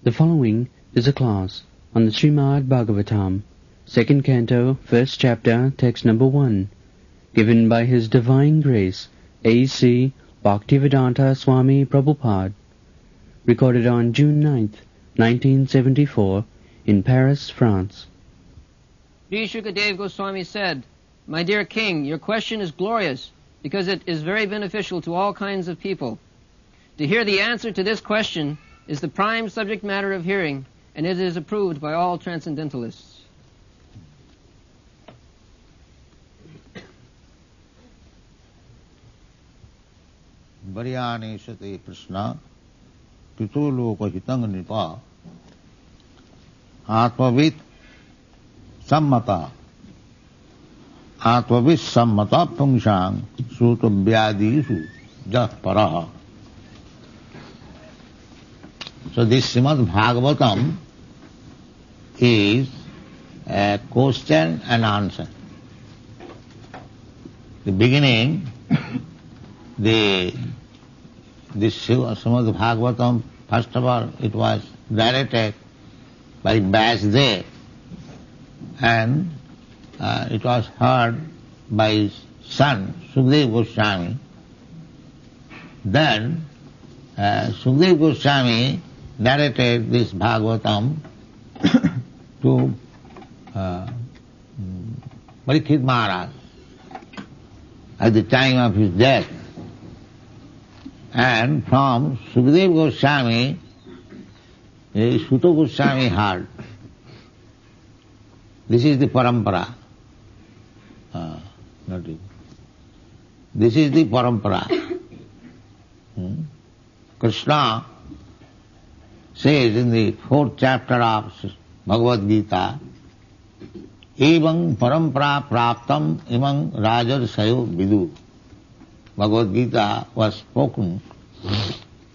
The following is a class on the Srimad Bhagavatam, 2nd Canto, 1st Chapter, Text number 1, given by His Divine Grace, A.C. Bhaktivedanta Swami Prabhupada, recorded on June 9th, 1974, in Paris, France. Sri Shukadev Goswami said, "My dear king, your question is glorious because it is very beneficial to all kinds of people. To hear the answer to this question is the prime subject matter of hearing, and it is approved by all transcendentalists." Varyaneshate Krishna Pito Loka Hitang Nipa Atmavit Sammata Pungshang Suta Vyadisu Japaraha. So this Srimad Bhagavatam is a question and answer. The beginning, this Srimad Bhagavatam, first of all, it was directed by Vyasdev, and it was heard by his son, Sukadeva Goswami. Then Sukadeva Goswami narrated this Bhagavatam to Parikshit Maharaj at the time of his death. And from Sukadeva Goswami, Suta Goswami heard. This is the parampara. This is the parampara. Krishna says in the 4th chapter of Bhagavad Gita, Evang parampara praptam imang rajarsayo vidu. Bhagavad Gita was spoken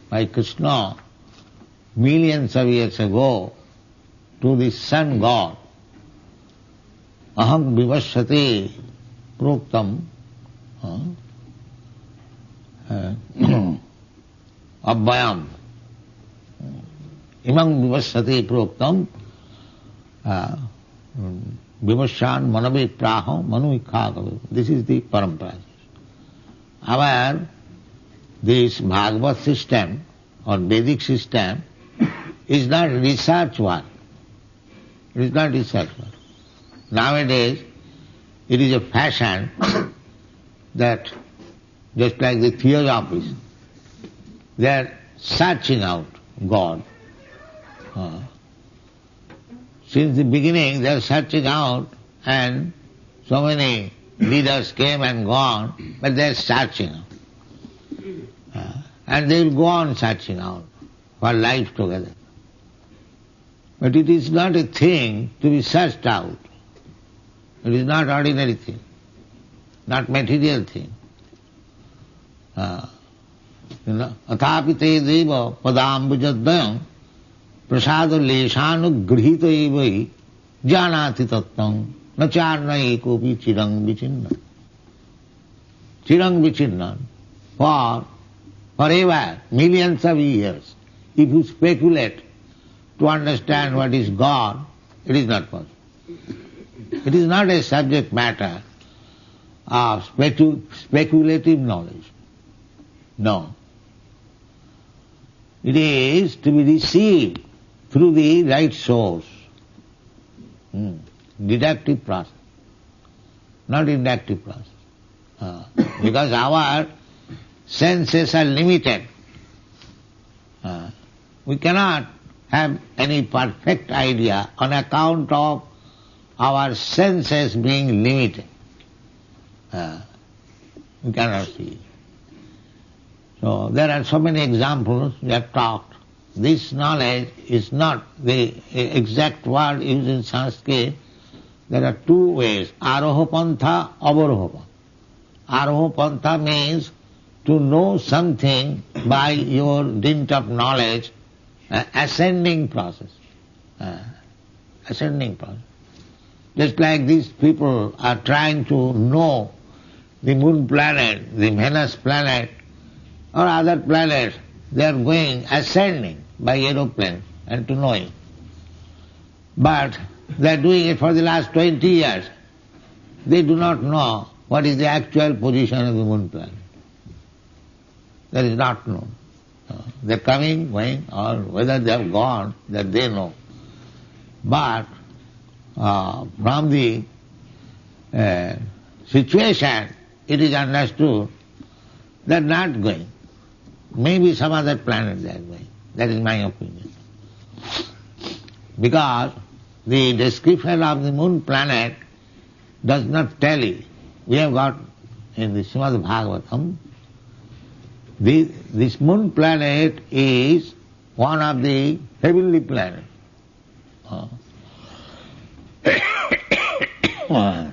by Krishna millions of years ago to the sun god. Aham vivashyate proktam abhayam. Imam vivashyate proktam vivasyan manavet praham manuikha. This is the parampara. However, this Bhagavad system or Vedic system is not research work. It is not research work. Nowadays, it is a fashion that, just like the theosophists, they are searching out God. Since the beginning, they are searching out, and so many leaders came and gone, but they are searching out. And they will go on searching out for life together. But it is not a thing to be searched out. It is not ordinary thing, not material thing. Athapite deva padambujadayam prasada leshanu grihita evai janati tattvam nacharna ekopi chirang vichinna. Chirang vichinna. For forever, millions of years, if you speculate to understand what is God, it is not possible. It is not a subject matter of speculative knowledge. No. It is to be received through the right source. Deductive process, not inductive process. Because our senses are limited. We cannot have any perfect idea on account of our senses being limited. We cannot see. So there are so many examples we have talked. This knowledge is not the exact word used in Sanskrit. There are two ways, aroha pantha, avaroha pantha. Aroha pantha means to know something by your dint of knowledge, ascending process. Ascending process. Just like these people are trying to know the moon planet, the Venus planet, or other planets, they are going ascending by aeroplane and to knowing. But they are doing it for the last 20 years. They do not know what is the actual position of the moon planet. That is not known. They are coming, going, or whether they have gone, that they know. But from the situation, it is understood they are not going. Maybe some other planet they are going. That is my opinion. Because the description of the moon planet does not tally. We have got in the Srimad Bhagavatam, this moon planet is one of the heavenly planets.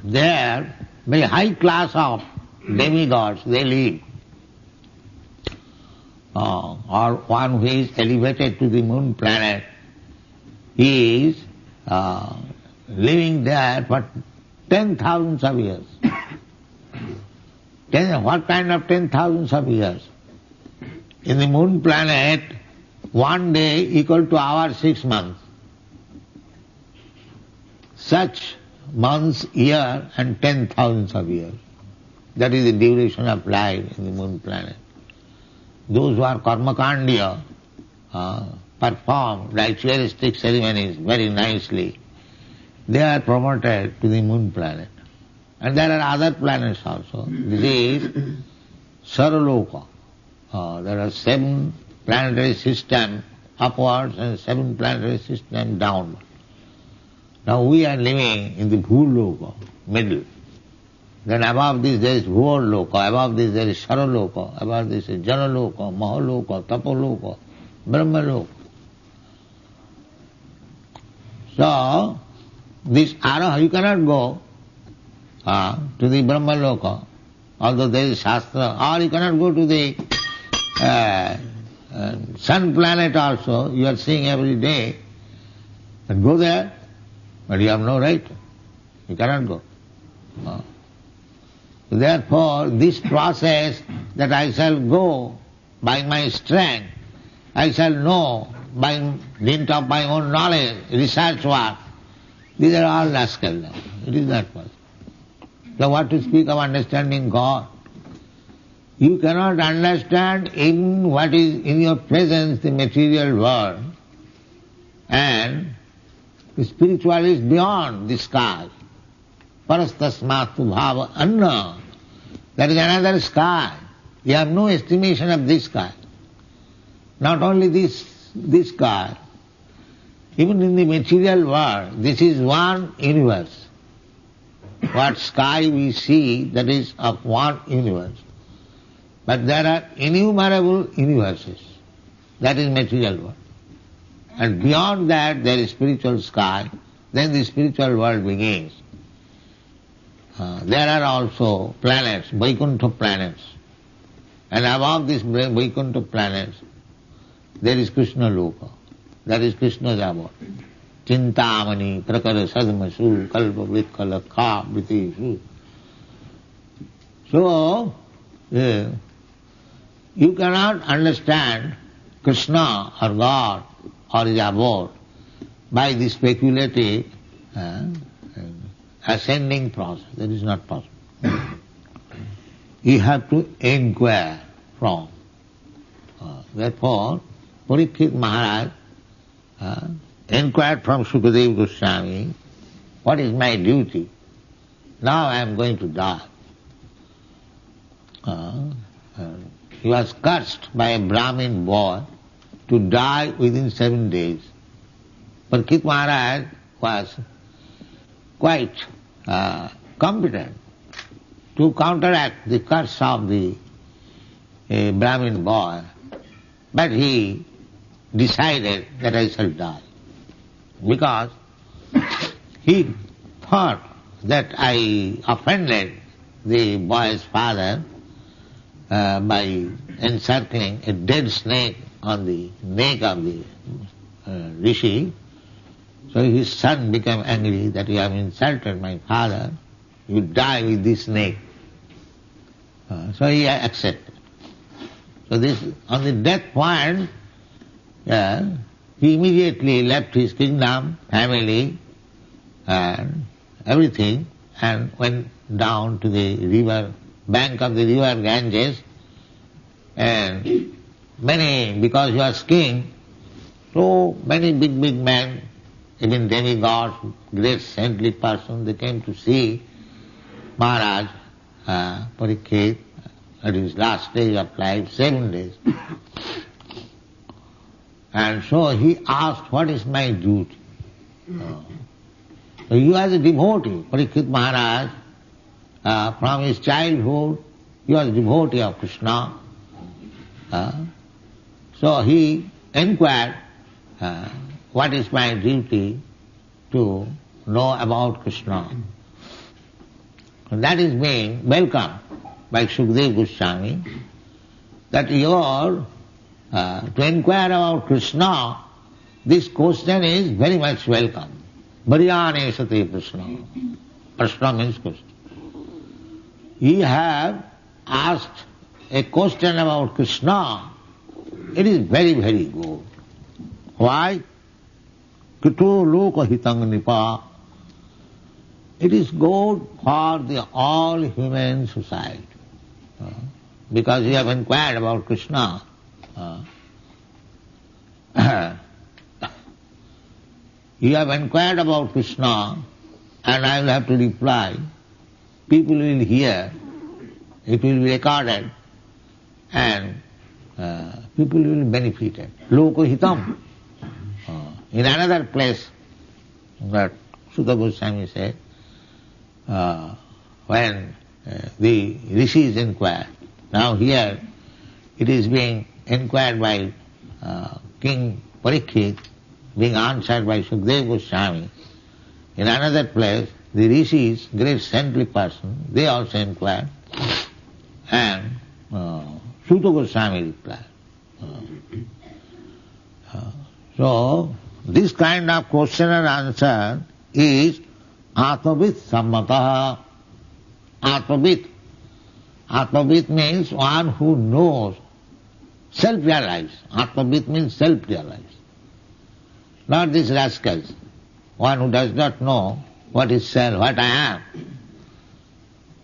There, very high class of demigods, they live. Or one who is elevated to the moon planet, he is living there for 10,000s of years. What kind of 10,000s of years? In the moon planet, one day equal to our 6 months. Such months, year, and 10,000s of years. That is the duration of life in the moon planet. Those who are karmakandiya perform ritualistic ceremonies very nicely. They are promoted to the moon planet. And there are other planets also. This is Saraloka. There are 7 planetary systems upwards and 7 planetary systems downward. Now we are living in the Bhuloka, middle. Then above this there is Bhuloka, above this there is Saraloka, above this is Janaloka, Mahaloka, Tapoloka, Brahmaloka. So, this Araha, you cannot go to the Brahmaloka, although there is Shastra, or you cannot go to the sun planet also, you are seeing every day, and go there, but you have no right. You cannot go. Therefore, this process that I shall go by my strength, I shall know by dint of my own knowledge, research work, these are all rascal. It is not possible. So what to speak of understanding God? You cannot understand even what is in your presence, the material world, and the spiritual is beyond the sky. Parastasmatu bhava anna. That is another sky. You have no estimation of this sky. Not only this sky, even in the material world, this is one universe. What sky we see, that is of one universe. But there are innumerable universes. That is material world. And beyond that there is spiritual sky. Then the spiritual world begins. There are also planets, Vaikuntha planets. And above these Vaikuntha planets, there is Krishna Loka. That is Krishna's abode. Chintamani, Prakara Sadmasu, Kalpa Vitkala, Kha, Vitishu. So, you cannot understand Krishna or God or his abode by the speculative ascending process. That is not possible. You have to inquire from. Therefore, Parikshit Maharaj inquired from Sukadeva Goswami, what is my duty? Now I am going to die. He was cursed by a Brahmin boy to die within 7 days. Parikshit Maharaj was quite competent to counteract the curse of the Brahmin boy, but he decided that I shall die, because he thought that I offended the boy's father by encircling a dead snake on the neck of the rishi. So his son became angry that you have insulted my father, you die with this snake. So he accepted. So this, on the death point, he immediately left his kingdom, family, and everything, and went down to the river, bank of the river Ganges, and because he was king, so many big men, even demigods, great saintly persons, they came to see Maharaj Parikshit at his last stage of life, 7 days. And so he asked, what is my duty? So he was a devotee. Parikshit Maharaj, from his childhood, he was a devotee of Krishna. So he inquired, what is my duty to know about Krishna? And that is being welcomed by Sukadeva Goswami, that to inquire about Krishna, this question is very much welcome. Varyane sate Krishna. Krishna means Krishna. You have asked a question about Krishna, it is very, very good. Why? Kito loka hitang nipa. It is good for the all human society. Because you have inquired about Krishna. You have inquired about Krishna, and I will have to reply. People will hear, it will be recorded, and people will be benefited. Loko hitam. In another place, that Sutta Goswami said, when the rishis inquire, now here it is being inquired by King Parikshit, being answered by Sukadeva Goswami. In another place, the rishis, great saintly person, they also inquired, and Sutta Goswami replied. So, this kind of question and answer is Atmavit Sammataha. Atmavit. Atmavit means one who knows, self-realized. Atmavit means self-realized. Not these rascals. One who does not know what is self, what I am.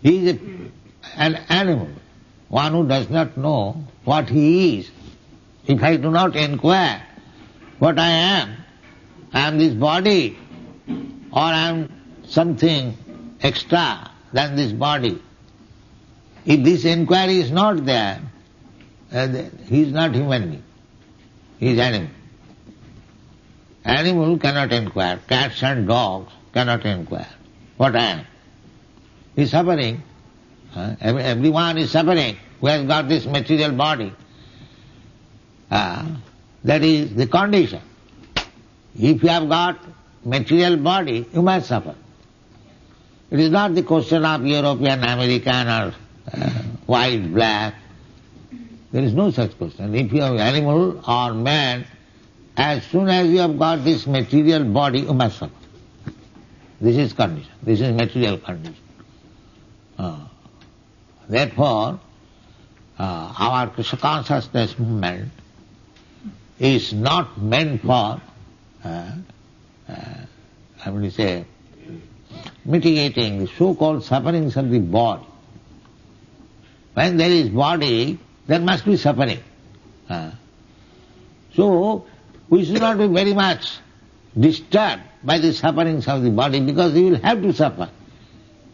He is an animal. One who does not know what he is. If I do not inquire what I am this body, or I am something extra than this body. If this inquiry is not there, he is not human being. He is animal. Animal cannot inquire. Cats and dogs cannot inquire what I am. He is suffering. Everyone is suffering who has got this material body. That is the condition. If you have got material body, you must suffer. It is not the question of European, American, or white, black. There is no such question. If you are animal or man, as soon as you have got this material body, you must suffer. This is condition. This is material condition. Therefore, our Krishna consciousness movement is not meant for, mitigating the so-called sufferings of the body. When there is body, there must be suffering. So, we should not be very much disturbed by the sufferings of the body, because you will have to suffer.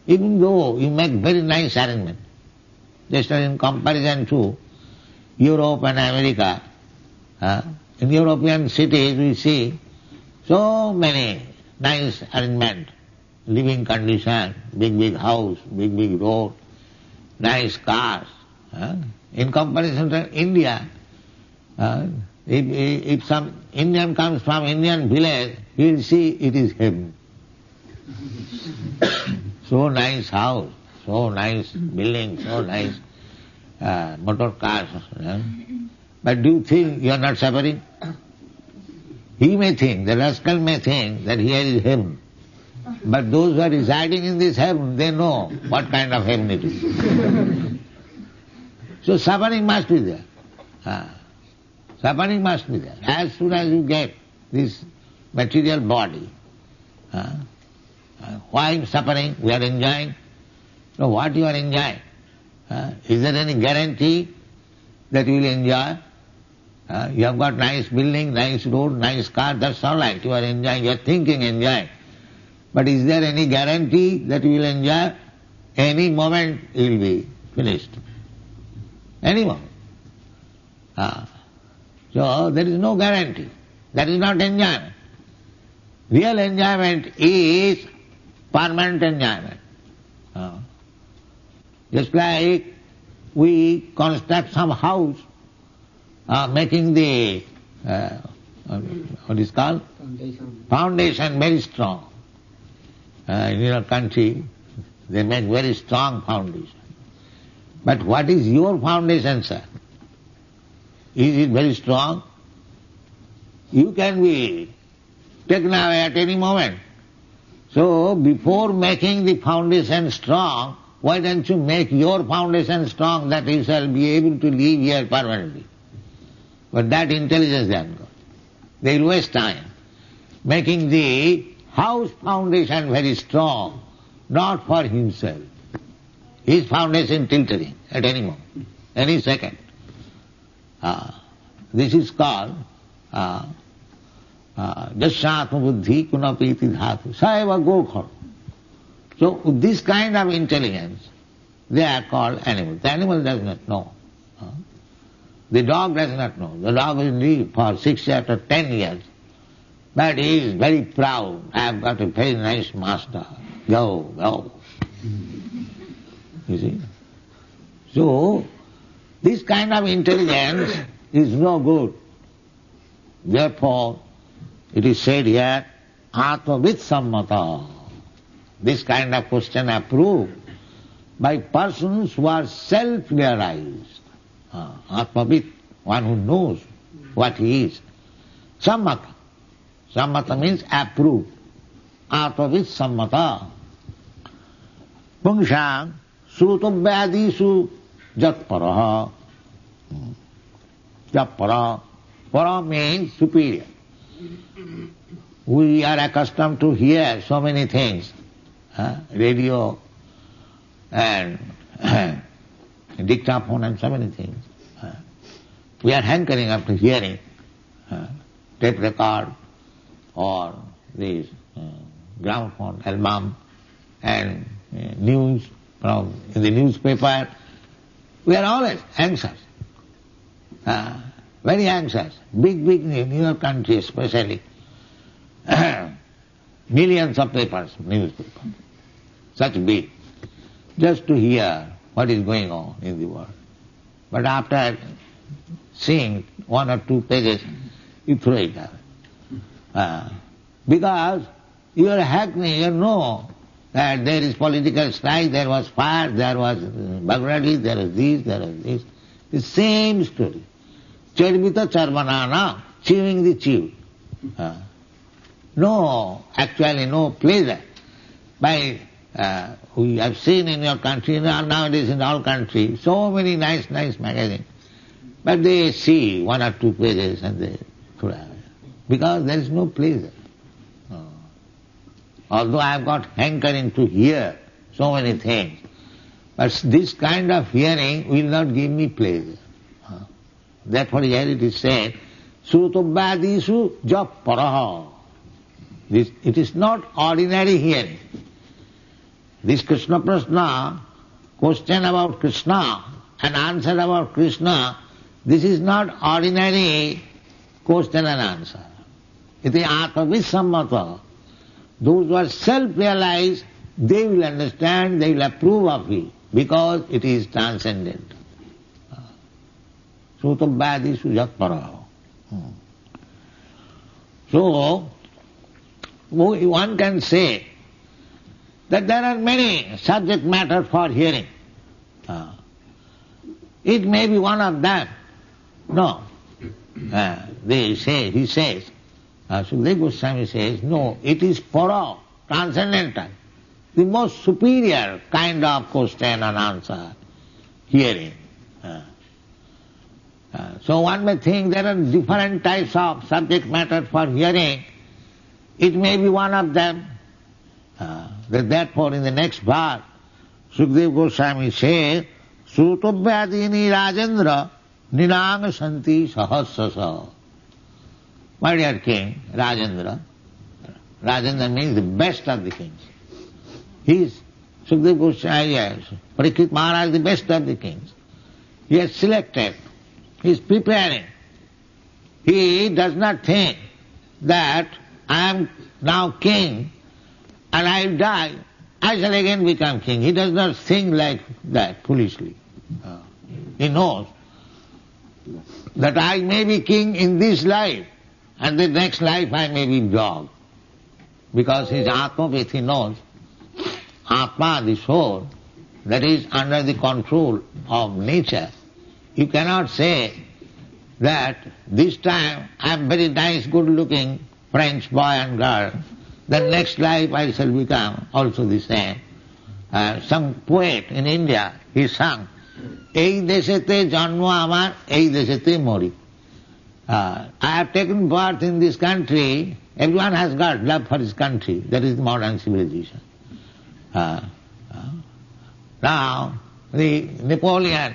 Even though you make very nice arrangement. Just as in comparison to Europe and America, in European cities we see so many nice arrangement, living condition, big house, big road, nice cars. In comparison to India, if some Indian comes from Indian village, he will see it is heaven. So nice house, so nice building, so nice motor cars. But do you think you are not suffering? He may think, the rascal may think that here is heaven. But those who are residing in this heaven, they know what kind of heaven it is. So suffering must be there. Suffering must be there. As soon as you get this material body. Why suffering? We are enjoying. So what you are enjoying? Is there any guarantee that you will enjoy? You have got nice building, nice road, nice car, that's all right. You are enjoying, you are thinking enjoying. But is there any guarantee that you will enjoy? Any moment you will be finished. Any moment. So there is no guarantee. That is not enjoyment. Real enjoyment is permanent enjoyment. Just like we construct some house, making the, what is called? Foundation very strong. In your country, they make very strong foundation. But what is your foundation, sir? Is it very strong? You can be taken away at any moment. So, before making the foundation strong, why don't you make your foundation strong that you shall be able to live here permanently? But that intelligence they have got. They will waste time making the house foundation very strong, not for himself. His foundation tilting at any moment, any second. This is called Jasyatma buddhi kunapiti dhatu saiva gokhar. So this kind of intelligence, they are called animals. The animal does not know. The dog does not know. The dog will live for 6 years or 10 years. But he is very proud. I have got a very nice master. Go, go. You see? So, this kind of intelligence is no good. Therefore, it is said here, Atmavid sammata. This kind of question approved by persons who are self-realized. Atmavid, one who knows what he is. Sammata. Sammata means approved. Atmavid sammata. Pungsang srutabhyadisu jatparaha. Jatparaha. Para means superior. We are accustomed to hear so many things. Radio and dictaphone and so many things. We are hankering after hearing tape record or this gramophone album and news from in the newspaper. We are always anxious, very anxious. Big news, in your country especially. Millions of papers, newspapers, such big, just to hear what is going on in the world. But after seeing 1 or 2 pages, you throw it away. Because you are hackney, you know that there is political strife, there was fire, there was burglary, there was this, there was this. The same story. Charvita charvanana, chewing the chew. Actually no pleasure. We have seen in your country, nowadays in all countries, so many nice magazines. But they see 1 or 2 pages and they throw away. Because there is no pleasure. Although I have got hankering to hear so many things, but this kind of hearing will not give me pleasure. Therefore here it is said, Srutabhyadisu japaraha. It is not ordinary hearing. This Krishna Prashna, question about Krishna and answer about Krishna, this is not ordinary question and answer. It is atmavisammata. Those who are self-realized, they will understand, they will approve of it, because it is transcendent. Srutabhyadisu jatparaha. So, one can say that there are many subject matter for hearing. It may be one of them. No. He says, Sukadeva Goswami says, no, it is para, transcendental, the most superior kind of question and answer, hearing. So one may think there are different types of subject matter for hearing. It may be one of them. Therefore in the next part, Sukadeva Goswami says, Srutovyadini Rajendra Ninang Santi Sahasrasa. My dear king, Rajendra. Rajendra means the best of the kings. He is Sukadeva Goswami, yes, Parikshit Maharaj, the best of the kings. He has selected, he is preparing. He does not think that I am now king and I will die, I shall again become king. He does not think like that foolishly. He knows that I may be king in this life and the next life I may be dog. Because his Atma-vid, he knows, Atma, the soul, that is under the control of nature. You cannot say that this time I am very nice, good-looking French boy and girl, the next life I shall become also the same. Some poet in India, he sang, Ei deshete janma amar, ei deshete mori. I have taken birth in this country. Everyone has got love for his country. That is modern civilization. Now, the Napoleon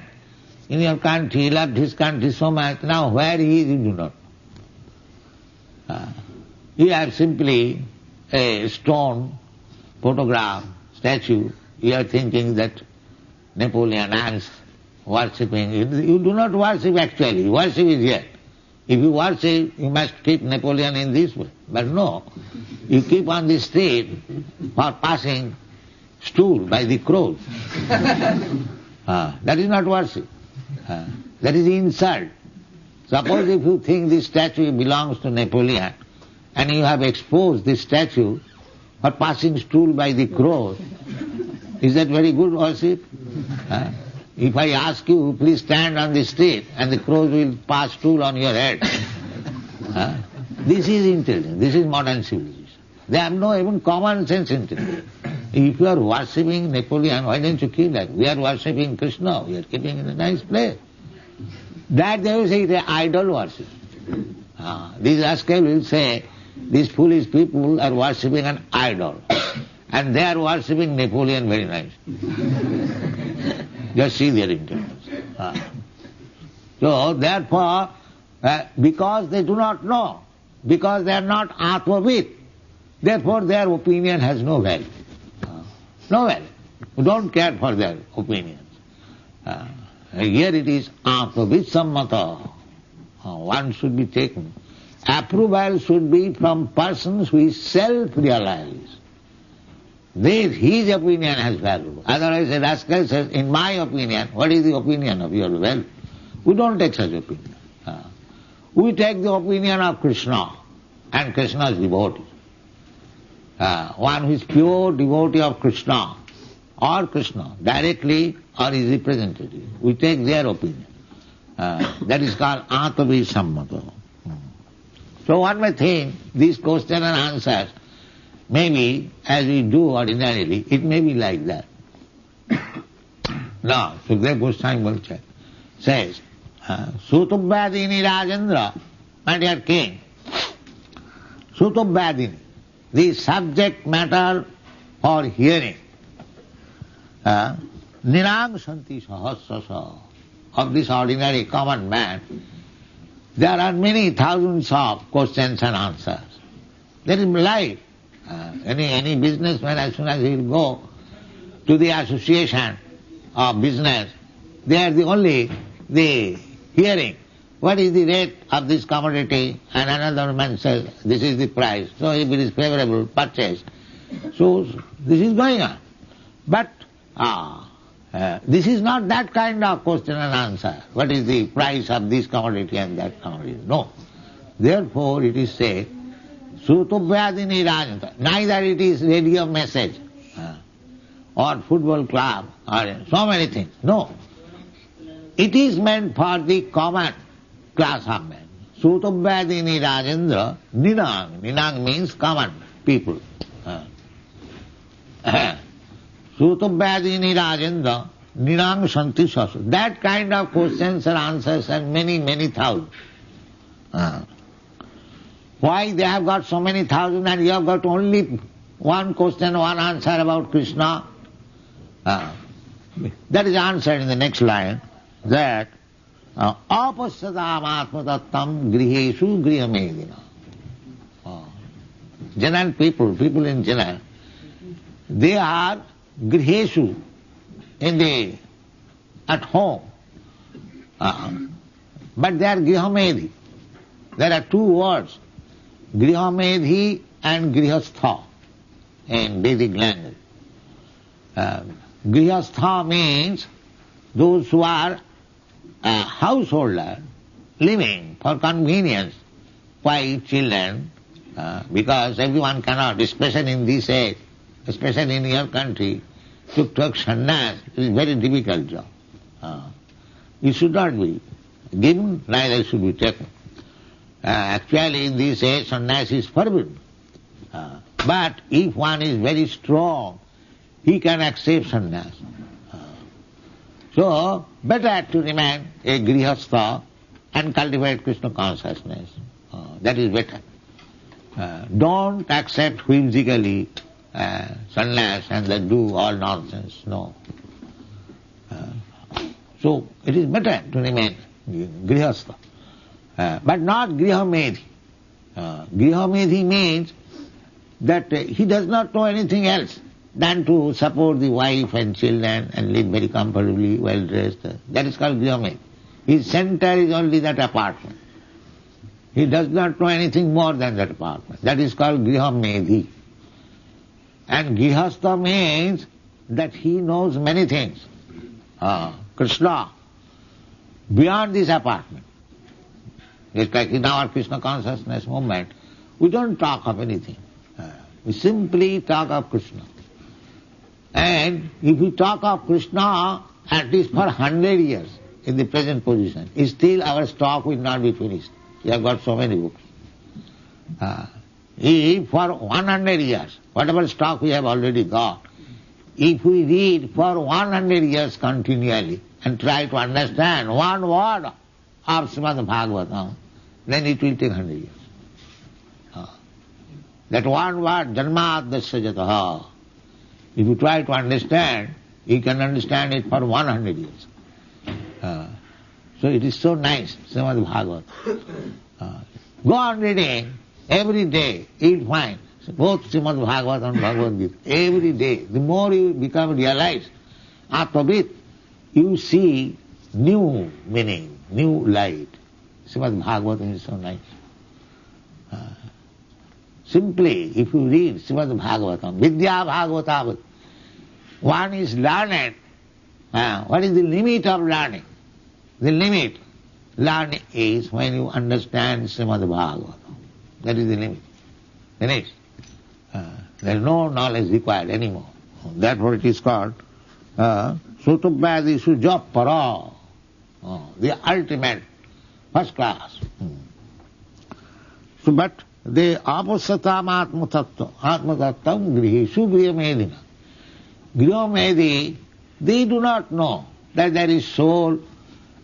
in your country loved his country so much. Now where he is, you do not know. You have simply a stone, photograph, statue. You are thinking that Napoleon is worshipping. You do not worship actually. Worship is here. If you worship, you must keep Napoleon in this way. But no, you keep on the street for passing stool by the crows. That is not worship. That is insult. Suppose if you think this statue belongs to Napoleon and you have exposed this statue for passing stool by the crows, is that very good worship? If I ask you, please stand on the street and the crows will pass stool on your head. This is intelligence. This is modern civilization. They have no even common sense intelligence. If you are worshipping Napoleon, why don't you kill him? We are worshipping Krishna. We are keeping in a nice place. That they will say it is idol worship. These rascals will say, these foolish people are worshipping an idol. And they are worshipping Napoleon very nice. Just see their intelligence. So therefore, because they do not know, because they are not Atma-vid, therefore their opinion has no value. No value. You don't care for their opinions. Here it is Atma-vid sammata. One should be taken. Approval should be from persons who is self-realized. His opinion has value. Otherwise a rascal says, in my opinion, what is the opinion of your value? We don't take such opinion. We take the opinion of Krishna and Krishna's devotee. One who is pure devotee of Krishna or Krishna, directly or his representative. We take their opinion. That is called Atma-vid sammata. So one may think these questions and answers, maybe as we do ordinarily, it may be like that. Now, Sukadeva Goswami says, Srutovyadini Rajendra, my dear king, Srutovyadini, the subject matter for hearing, Nirang Santi Sahasrasa, of this ordinary common man, there are many thousands of questions and answers. There is life. Any businessman, as soon as he will go to the association of business, they are the hearing. What is the rate of this commodity? And another man says, this is the price. So if it is favorable, purchase. So this is going on. But this is not that kind of question and answer. What is the price of this commodity and that commodity? No. Therefore it is said, Srutovyadini Rajendra. Neither it is radio message or football club or so many things. No. It is meant for the common class of men. Srutovyadini Rajendra Ninang. Ninang means common people. Srutovyadini Rajendra Ninang Shanti Sasu. That kind of questions and answers and many, many thousands. Why they have got so many thousands and you have got only one question, one answer about Krishna? That is answered in the next line, that apasyatam atmatattam griheshu grihamedina. General people in general, they are griheshu, at home, but they are grihamedhi. There are two words, grihamedhi and grihastha in Vedic language. Grihastha means those who are householder, living for convenience, wife, children, because everyone cannot, especially in this age, especially in your country, to take sannyas is a very difficult job. It should not be given, neither should be taken. Actually in this age sannyas is forbidden. But if one is very strong, he can accept sannyas. So, better to remain a grihastha and cultivate Krishna consciousness. That is better. Don't accept whimsically sannyas and then do all nonsense. No. So, it is better to remain grihastha. But not grihamedhi. Grihamedhi means that he does not know anything else than to support the wife and children and live very comfortably, well dressed. That is called grihamedhi. His center is only that apartment. He does not know anything more than that apartment. That is called grihamedhi. And grihastha means that he knows many things. Krishna, beyond this apartment. It's like in our Krishna consciousness movement, we don't talk of anything. We simply talk of Krishna. And if we talk of Krishna at least for 100 years in the present position, still our stock will not be finished. We have got so many books. If for 100 years, whatever stock we have already got, if we read for 100 years continually and try to understand one word of Srimad Bhagavatam, then it will take 100 years. That one word, janmadasya jataha, if you try to understand, you can understand it for 100 years. So it is so nice, Srimad Bhagavatam. Go on reading every day, you will find both Srimad Bhagavatam and Bhagavad Gita. Every day, the more you become realized, after it, you see new meaning, new light. Srimad Bhagavatam is so nice. Simply, if you read Srimad Bhagavatam, Vidya Bhagavatavat, one is learned. What is the limit of learning? The limit. Learning is when you understand Srimad Bhagavatam. That is the limit. Finished. There is no knowledge required anymore. Therefore it is called Sutubhadi Sujapara, the ultimate, first class. So, but the apasatam atmatattam grihishu grihamedina. Grihamedi, they do not know that there is soul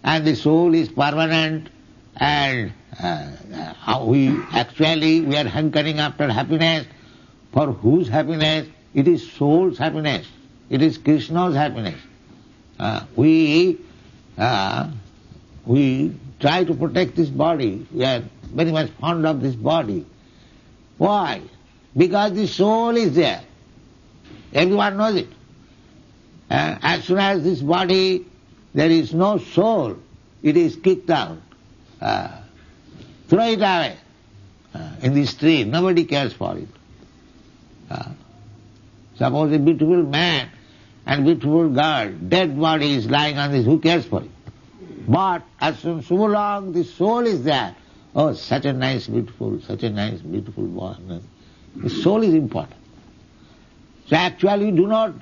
and the soul is permanent and we are hankering after happiness. For whose happiness? It is soul's happiness. It is Krishna's happiness. We try to protect this body. We are very much fond of this body. Why? Because the soul is there. Everyone knows it. As soon as this body, there is no soul, it is kicked out. Throw it away in the street. Nobody cares for it. Suppose a beautiful man and beautiful girl, dead body is lying on this, who cares for it? But as soon so long the soul is there, oh, such a nice beautiful boy. The soul is important. So actually we do not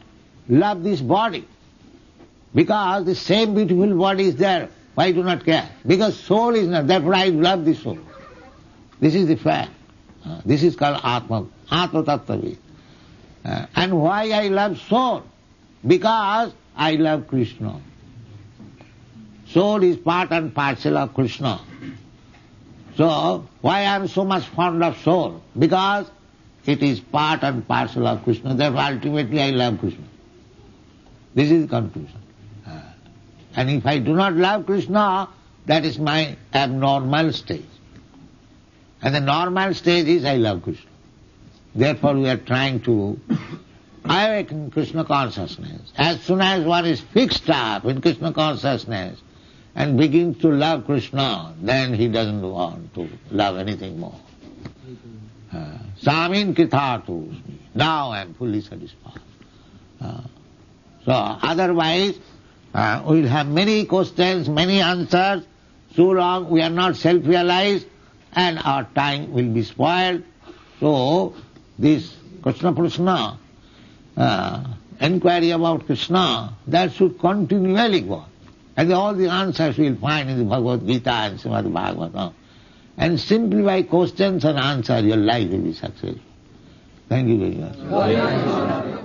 love this body because the same beautiful body is there. Why do not care? Because soul is not, therefore I love the soul. This is the fact. This is called Atma Tattva. And why I love soul? Because I love Krishna. Soul is part and parcel of Krishna. So, why I am so much fond of soul? Because it is part and parcel of Krishna. Therefore, ultimately I love Krishna. This is the conclusion. And if I do not love Krishna, that is my abnormal stage. And the normal stage is I love Krishna. Therefore, we are trying to awaken Krishna consciousness. As soon as one is fixed up in Krishna consciousness and begins to love Krishna, then he doesn't want to love anything more. Samin Kritartusmi. Now I am fully satisfied. So otherwise, we will have many questions, many answers. So long we are not self-realized and our time will be spoiled. So this Krishna Prashna, inquiry about Krishna, that should continually go on. And all the answers we will find in the Bhagavad Gita and Srimad Bhagavatam. And simply by questions and answers your life will be successful. Thank you very much.